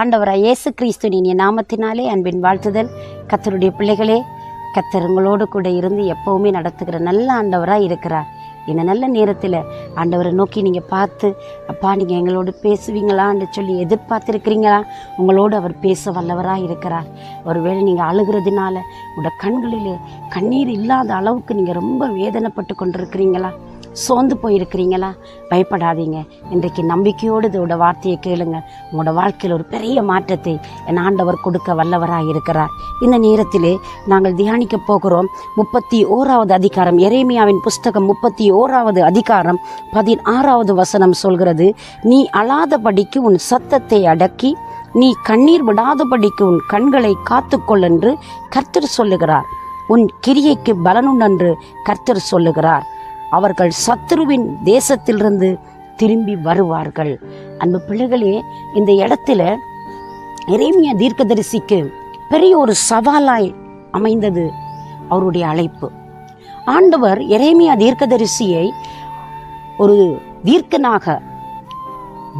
ஆண்டவராய் இயேசு கிறிஸ்துவின் நாமத்தினாலே அன்பின் வாழ்த்துதல். கர்த்தருடைய பிள்ளைகளே, கர்த்தர் உங்களோடு கூட இருந்து எப்பவுமே நடத்துகிற நல்ல ஆண்டவராக இருக்கிறார். இந்த நல்ல நேரத்தில் ஆண்டவரை நோக்கி நீங்கள் பார்த்து, அப்பா நீங்கள் எங்களோடு பேசுவீங்களான்னு சொல்லி எதிர்பார்த்துருக்கிறீங்களா? உங்களோடு அவர் பேச வல்லவராக இருக்கிறார். ஒருவேளை நீங்கள் அழுகிறதுனால உங்களோட கண்களில் கண்ணீர் இல்லாத அளவுக்கு நீங்கள் ரொம்ப வேதனைப்பட்டு கொண்டிருக்கிறீங்களா? சோர்ந்து போயிருக்கிறீங்களா? பயப்படாதீங்க. இன்றைக்கு நம்பிக்கையோடு இதோட வார்த்தையை கேளுங்க. உங்களோட வாழ்க்கையில் ஒரு பெரிய மாற்றத்தை என் ஆண்டவர் கொடுக்க வல்லவராக இருக்கிறார். இந்த நேரத்திலே நாங்கள் தியானிக்க போகிறோம் 31வது அதிகாரம், எரேமியாவின் புஸ்தகம் 31வது அதிகாரம் 16வது வசனம் சொல்கிறது, நீ அழாதபடிக்கு உன் சத்தத்தை அடக்கி நீ கண்ணீர் விடாதபடிக்கு உன் கண்களை காத்துக்கொள் என்று கர்த்தர் சொல்லுகிறார். உன் கிரியைக்கு பலனுண்டு கர்த்தர் சொல்லுகிறார். அவர்கள் சத்துருவின் தேசத்திலிருந்து திரும்பி வருவார்கள். அன்பு பிள்ளைகளே, இந்த இடத்துல எரேமியா தீர்க்கதரிசிக்கு பெரிய ஒரு சவாலாய் அமைந்தது அவருடைய அழைப்பு. ஆண்டவர் எரேமியா தீர்க்கதரிசியை ஒரு தீர்க்கனாக,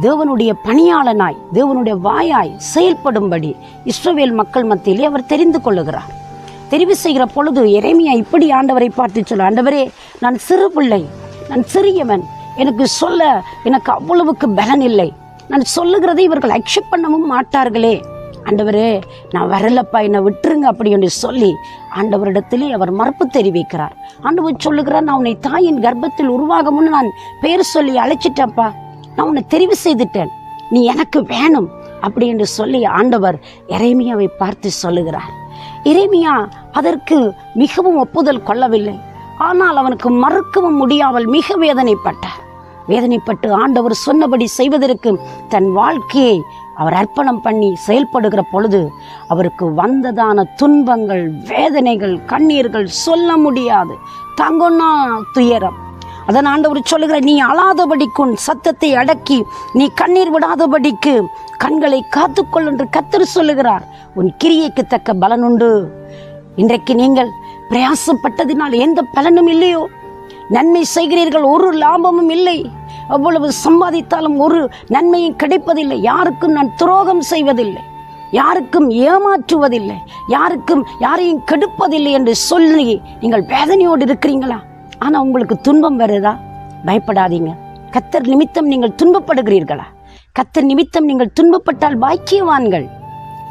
தேவனுடைய பணியாளனாய், தேவனுடைய வாயாய் செயல்படும்படி இஸ்ரவேல் மக்கள் மத்தியிலே அவர் தெரிந்து கொள்ளுகிறார். தெரிவு செய்கிற பொழுது எரேமியா இப்படி ஆண்டவரை பார்த்து சொல்ல, ஆண்டவரே, நான் சிறு பிள்ளை, நான் சிறியவன், எனக்கு அவ்வளவுக்கு பலன் இல்லை, நான் சொல்லுகிறதை இவர்கள் அக்செப்ட் பண்ணவும் மாட்டார்களே, ஆண்டவரே நான் வரலப்பா, என்னை விட்டுருங்க அப்படி என்று சொல்லி ஆண்டவரிடத்திலே அவர் மறுப்பு தெரிவிக்கிறார். ஆண்டவர் சொல்லுகிறார், நான் உன்னை தாயின் கர்ப்பத்தில் உருவாக முன்னு நான் பேர் சொல்லி அழைச்சிட்டேன்ப்பா, நான் உன்னை தெரிவு செய்துட்டேன், நீ எனக்கு வேணும் அப்படி என்று சொல்லி ஆண்டவர் எரேமியாவை பார்த்து சொல்லுகிறார். எரேமியா அதற்கு மிகவும் ஒப்புதல் கொள்ளவில்லை. ஆனால் அவனுக்கு மறுக்கவும் முடியாமல் மிக வேதனைப்பட்டு ஆண்டவர் சொன்னபடி செய்வதற்கு தன் வாழ்க்கையை அவர் அர்ப்பணம் பண்ணி செயல்படுகிற பொழுது அவருக்கு வந்ததான துன்பங்கள், வேதனைகள், கண்ணீர்கள் சொல்ல முடியாது, தாங்கொன்னா துயரம். அதன் ஆண்டவர் சொல்லுகிற, நீ அழாதபடிக்கு உன் சத்தத்தை அடக்கி நீ கண்ணீர் விடாதபடிக்கு கண்களை காத்துக்கொள் என்று கர்த்தர் சொல்லுகிறார். உன் கிரியைக்கு தக்க பலன் உண்டு. இன்றைக்கு நீங்கள் பிரயாசப்பட்டதினால் எந்த பலனும் இல்லையோ, நன்மை செய்கிறீர்கள், ஒரு லாபமும் இல்லை, அவ்வளவு சம்பாதித்தாலும் ஒரு நன்மையும் கிடைப்பதில்லை, யாருக்கும் நான் துரோகம் செய்வதில்லை, யாருக்கும் ஏமாற்றுவதில்லை, யாரையும் கெடுப்பதில்லை என்று சொல்லி நீங்கள் வேதனையோடு இருக்கிறீங்களா? ஆனால் உங்களுக்கு துன்பம் வருதா? பயப்படாதீங்க. கர்த்தர் நிமித்தம் நீங்கள் துன்பப்படுகிறீர்களா? கர்த்தர் நிமித்தம் நீங்கள் துன்பப்பட்டால் பாக்கியவான்கள்.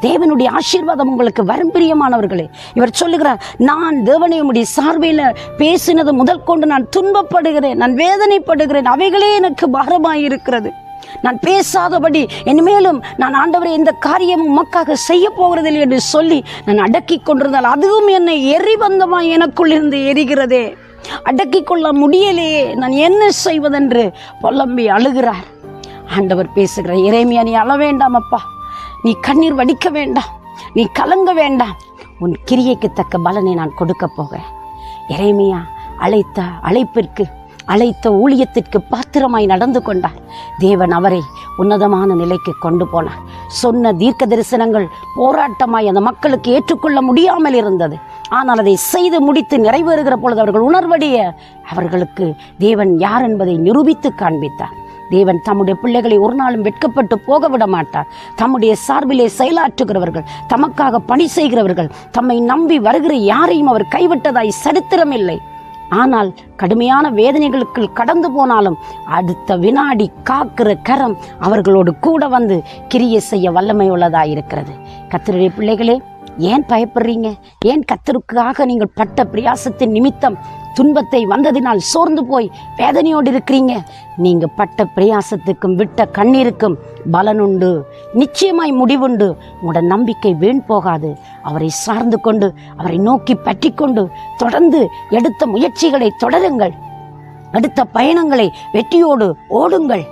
தேவனுடைய ஆசீர்வாதம் உங்களுக்கு வரும். பிரியமானவர்களே, இவர் சொல்லுகிறார், நான் தேவனுடைய சார்பில் பேசினது முதல் கொண்டு நான் துன்பப்படுகிறேன், நான் வேதனைப்படுகிறேன், அவைகளே எனக்கு பாரமாயிருக்கிறது. நான் பேசாதபடி இனிமேலும் நான் ஆண்டவரை எந்த காரியமும் உமக்காக செய்ய போகிறதில்லை என்று சொல்லி நான் அடக்கி கொண்டிருந்தால் அதுவும் என்னை எரிபந்தமாய் எனக்குள் இருந்து எரிகிறதே, அடக்கி கொள்ள முடியலையே, நான் என்ன செய்வதென்று புலம்பி அழுகிறார். ஆண்டவர் பேசுகிற, எரேமியா நீ அழ வேண்டாம் அப்பா, நீ கண்ணீர் வடிக்க வேண்டாம், நீ கலங்க வேண்டாம், உன் கிரியைக்கு தக்க பலனை நான் கொடுக்க போகிறேன். எரேமியா அழைத்த ஊழியத்திற்கு பாத்திரமாய் நடந்து கொண்டார். தேவன் அவரை உன்னதமான நிலைக்கு கொண்டு போனார். சொன்ன தீர்க்க தரிசனங்கள் போராட்டமாய் அந்த மக்களுக்கு ஏற்றுக்கொள்ள முடியாமல் இருந்தது. ஆனால் அதை செய்து முடித்து நிறைவேறுகிற பொழுது அவர்கள் உணர்வடைய அவர்களுக்கு தேவன் யார் என்பதை நிரூபித்து காண்பித்தார். தேவன் தம்முடைய பிள்ளைகளை ஒரு நாளும் வெட்கப்பட்டு போக விட மாட்டார். தம்முடைய சார்பிலே செயலாற்றுகிறவர்கள், தமக்காக பணி செய்கிறவர்கள், தம்மை நம்பி வருகிற யாரையும் அவர் கைவிட்டதாய் சரித்திரமில்லை. ஆனால் கடுமையான வேதனைகளுக்கு கடந்து போனாலும் அடுத்த வினாடி காக்கிற கரம் அவர்களோடு கூட வந்து கிரியை செய்ய வல்லமை உள்ளதாக இருக்கிறது. கர்த்தருடைய பிள்ளைகளே, ஏன் பயப்படுறீங்க? ஏன் கர்த்தருக்காக நீங்கள் பட்ட பிரயாசத்தின் நிமித்தம் துன்பத்தை வந்ததினால் சோர்ந்து போய் வேதனையோடு இருக்கிறீங்க? நீங்க பட்ட பிரயாசத்துக்கும் விட்ட கண்ணீருக்கும் பலனுண்டு, நிச்சயமாய் முடிவுண்டு. உங்களோட நம்பிக்கை வீண் போகாது. அவரை சார்ந்து கொண்டு, அவரை நோக்கி பற்றி கொண்டு தொடர்ந்து எடுத்த முயற்சிகளை தொடருங்கள். அடுத்த பயணங்களை வெற்றியோடு ஓடுங்கள்.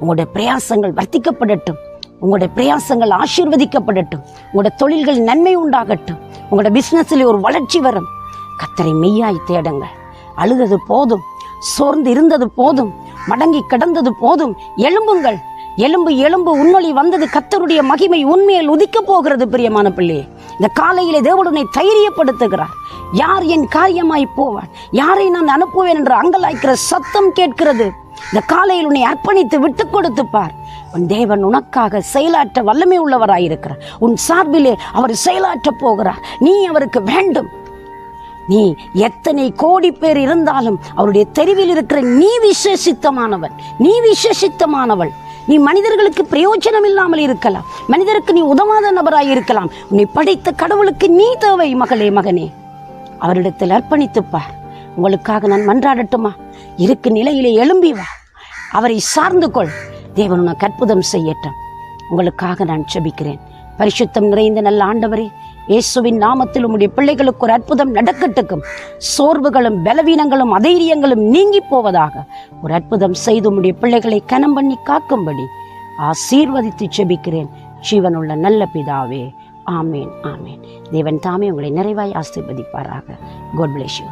உங்களுடைய பிரயாசங்கள் வர்த்திக்கப்படட்டும், உங்களுடைய பிரயாசங்கள் ஆசீர்வதிக்கப்படட்டும், உங்களோட தொழில்கள் நன்மை உண்டாகட்டும், உங்களோட பிசினஸ்ல ஒரு வளர்ச்சி வரும். கர்த்தரை மெய்யாய் தேடுங்கள். அழுதது போதும், சோர்ந்து இருந்தது போதும், மடங்கி கிடந்தது போதும். எழும்புங்கள், எலும்பு உன்னொளி வந்தது, கர்த்தருடைய மகிமை உண்மையில் உதிக்க போகிறது. பிரியமான பிள்ளையே, இந்த காலையிலே தேவனுடைய தைரியப்படுத்துகிறார். யார் என் காரியமாய் போவார், யாரை நான் அனுப்புவேன் என்று அங்கலாய்க்கிற சத்தம் கேட்கிறது. இந்த காலையில் உன்னை அர்ப்பணித்து விட்டு கொடுத்து பார். உன் தேவன் உனக்காக செயலாற்ற வல்லமை உள்ளவராயிருக்கிறார். உன் சார்பிலே அவர் செயலாற்ற போகிறார். நீ அவருக்கு வேண்டும். நீ எத்தனை கோடி பேர் இருந்தாலும் அவருடைய தெருவில் இருக்கிற நீ விசேஷித்தமானவன், நீ விசேஷித்தமானவள். நீ மனிதர்களுக்கு பிரயோஜனம் இல்லாமல் இருக்கலாம், மனிதருக்கு நீ உதவாத நபராய் இருக்கலாம். உன்னை படைத்த கடவுளுக்கு நீ தேவை மகளே, மகனே. அவரிடத்தில் அர்ப்பணித்துப்பார். உங்களுக்காக நான் மன்றாடட்டுமா? இருக்கு நிலையிலே எழும்பி வா, அவரை சார்ந்து கொள். தேவன் உனக்கு அற்புதம் செய்யட்டும். உங்களுக்காக நான் ஜெபிக்கிறேன். பரிசுத்தம் நிறைந்த நல்ல ஆண்டவரே, இயேசுவின் நாமத்தில் உம்முடைய பிள்ளைகளுக்கு ஒரு அற்புதம் நடக்கட்டுக்கும். சோர்வுகளும் பலவீனங்களும் அதைரியங்களும் நீங்கி போவதாக ஒரு அற்புதம் செய்து உம்முடைய பிள்ளைகளை கனம் பண்ணி காக்கும்படி ஆசீர்வதித்து ஜெபிக்கிறேன் ஜீவனுள்ள நல்ல பிதாவே. ஆமேன், ஆமேன். தேவன் தாமே உங்களை நிறைவாய் ஆசீர்வதிப்பாராக. God bless you.